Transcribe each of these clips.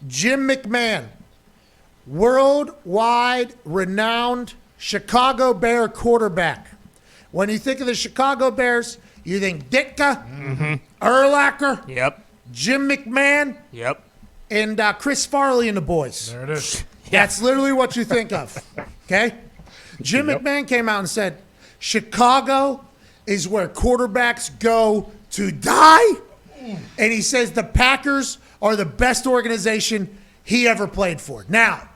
Jim McMahon, worldwide renowned Chicago Bear quarterback. When you think of the Chicago Bears, you think Ditka, Urlacher, Yep. Jim McMahon, Yep. and Chris Farley and the boys. There it is. That's literally what you think of, okay? Jim McMahon came out and said, Chicago is where quarterbacks go to die. And he says the Packers are the best organization he ever played for. Now,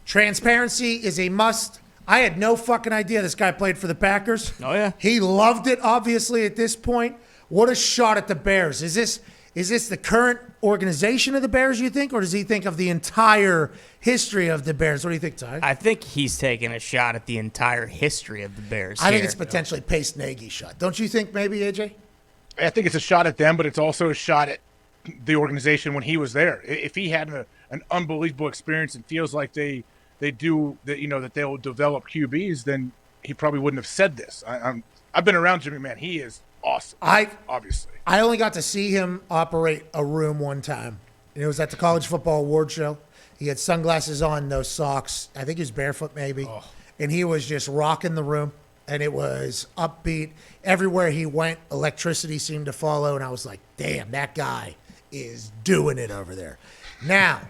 transparency is a must. I had no fucking idea this guy played for the Packers. Oh, yeah. He loved it, obviously, at this point. What a shot at the Bears. Is this the current organization of the Bears, you think, or does he think of the entire history of the Bears? What do you think, Ty? I think he's taking a shot at the entire history of the Bears. I think it's potentially Pace Nagy's shot. Don't you think maybe, AJ? I think it's a shot at them, but it's also a shot at the organization when he was there. If he had an unbelievable experience and feels like they do that, that they'll develop QBs, then he probably wouldn't have said this. I've been around Jimmy, man. He is awesome. Obviously. I only got to see him operate a room one time. And it was at the College Football Award Show. He had sunglasses on, no socks. I think he was barefoot maybe. Oh. And he was just rocking the room. And it was upbeat. Everywhere he went, electricity seemed to follow. And I was like, damn, that guy is doing it over there. Now,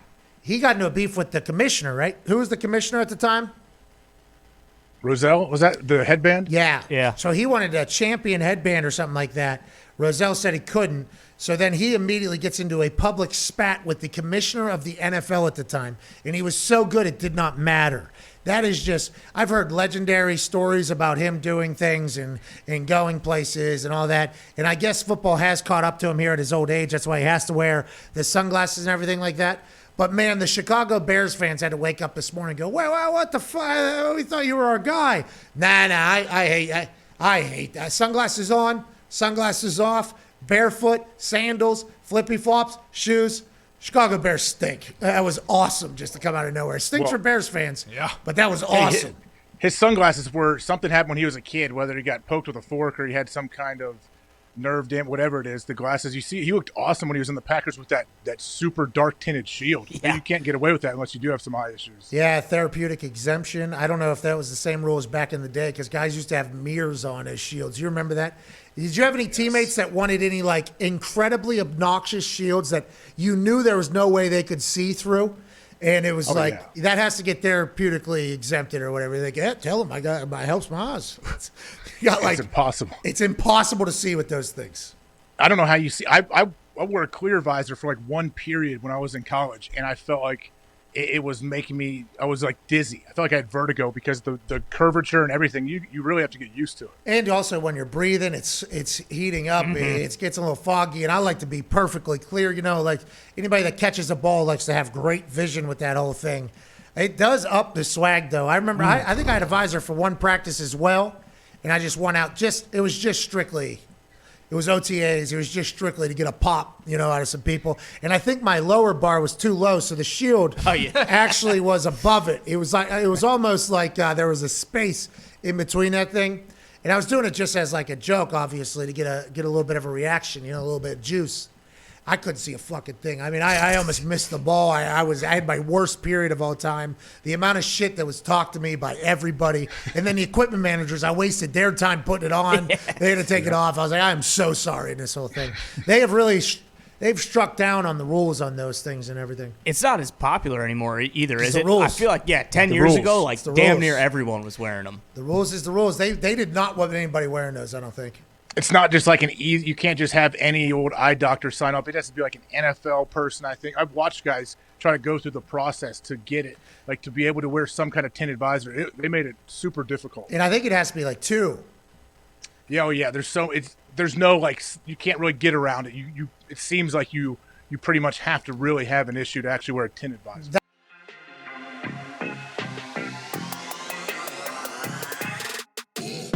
he got into a beef with the commissioner, right? Who was the commissioner at the time? Roselle? Was that the headband? Yeah. Yeah. So he wanted a champion headband or something like that. Roselle said he couldn't. So then he immediately gets into a public spat with the commissioner of the NFL at the time. And he was so good it did not matter. That is just, I've heard legendary stories about him doing things and going places and all that. And I guess football has caught up to him here at his old age. That's why he has to wear the sunglasses and everything like that. But, man, the Chicago Bears fans had to wake up this morning and go, well, what the fuck? We thought you were our guy. Nah, I hate that. Sunglasses on, sunglasses off, barefoot, sandals, flippy flops, shoes. Chicago Bears stink. That was awesome just to come out of nowhere. Stinks for Bears fans. Yeah. But that was awesome. His sunglasses were something happened when he was a kid, whether he got poked with a fork or he had some kind of nerve damage, whatever it is. The glasses, you see, he looked awesome when he was in the Packers with that super dark tinted shield. Yeah. You can't get away with that unless you do have some eye issues. Yeah, therapeutic exemption. I don't know if that was the same rule as back in the day because guys used to have mirrors on as shields. You remember that? Did you have any teammates that wanted any like incredibly obnoxious shields that you knew there was no way they could see through? And it was that has to get therapeutically exempted or whatever. They go, tell them I helps my eyes. It's impossible. It's impossible to see with those things. I don't know how you see. I wore a clear visor for like one period when I was in college, and I felt like it was making me. I was like dizzy. I felt like I had vertigo because the curvature and everything. You really have to get used to it. And also when you're breathing, it's heating up. It gets a little foggy, and I like to be perfectly clear. Like anybody that catches a ball likes to have great vision with that whole thing. It does up the swag, though. I remember I think I had a visor for one practice as well, and I just went out. It was just strictly. It was OTAs. It was just strictly to get a pop, out of some people. And I think my lower bar was too low, so the shield actually was above it. It was almost like there was a space in between that thing. And I was doing it just as like a joke, obviously, to get a little bit of a reaction, a little bit of juice. I couldn't see a fucking thing. I mean, I almost missed the ball. I had my worst period of all time. The amount of shit that was talked to me by everybody. And then the equipment managers, I wasted their time putting it on. They had to take it off. I was like, I'm so sorry in this whole thing. They've struck down on the rules on those things and everything. It's not as popular anymore either, is it? Rules. I feel like, 10 years ago, like damn rules. near everyone was wearing them. The rules is the rules. They did not want anybody wearing those, I don't think. It's not just like you can't just have any old eye doctor sign up. It has to be like an NFL person, I think. I've watched guys try to go through the process to get it, like to be able to wear some kind of tinted visor. They made it super difficult. And I think it has to be like two. Yeah, there's no like, you can't really get around it. It seems like you pretty much have to really have an issue to actually wear a tinted visor.